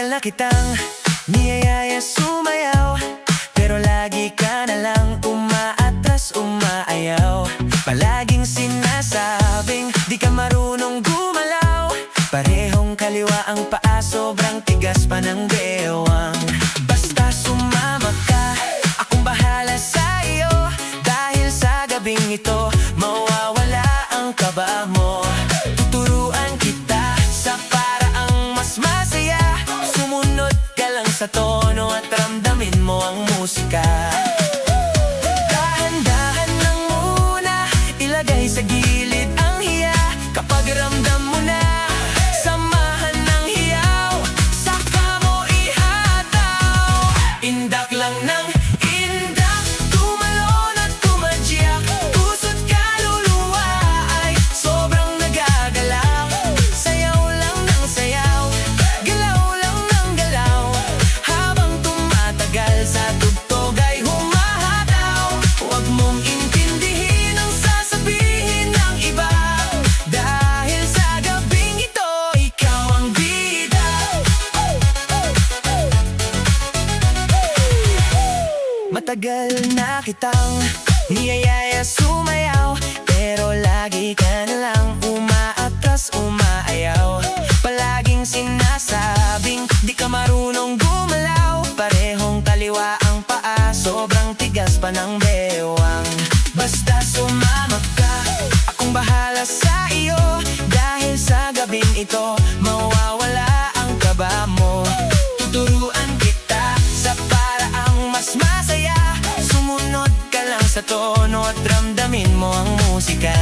Matagal na kitang niyayaya sumayaw, pero lagi ka na lang umaatras, umaayaw. Palaging sinasabing di ka marunong gumalaw. Parehong kaliwa ang paa, sobrang tigas pa ng bewang. Basta sumama ka, akong bahala sa iyo. Dahil sa gabing ito, mawawala ang kaba mo. Tuturuan kita sa paraang mas masaya. Sumunod ka lang sa tono at ramdamin mo ang musika. Dahan-dahan lang muna, ilagay sa gilid ang hiya. Kapag ramdam mo na, samahan ng hiyaw, saka mo ihataw. Indak lang ng indak, tumalon at tumadyak. Puso't kaluluwa ay sobrang nagagalaw. Sayaw lang ng sayaw, galaw lang ng galaw. Habang tumatagal sa tugtog ay humahataw. Huwag mong intindihin ang sasabihin ng iba. Dahil sa gabing ito, ikaw ang bida. Matagal na kitang niyayaya sumayaw, pero lagi ka na lang umaatras, umaayaw. Palaging sinasabing di ka marunong gumalaw. Parehong kaliwa ang paa, sobrang tigas pa ng bewang. Basta sumama ka, akong bahala sa iyo. Dahil sa gabing ito, mawawala ang kaba mo. Tuturuan kita sa paraang mas masaya. Sumunod ka lang sa tono at ramdamin mo ang musika.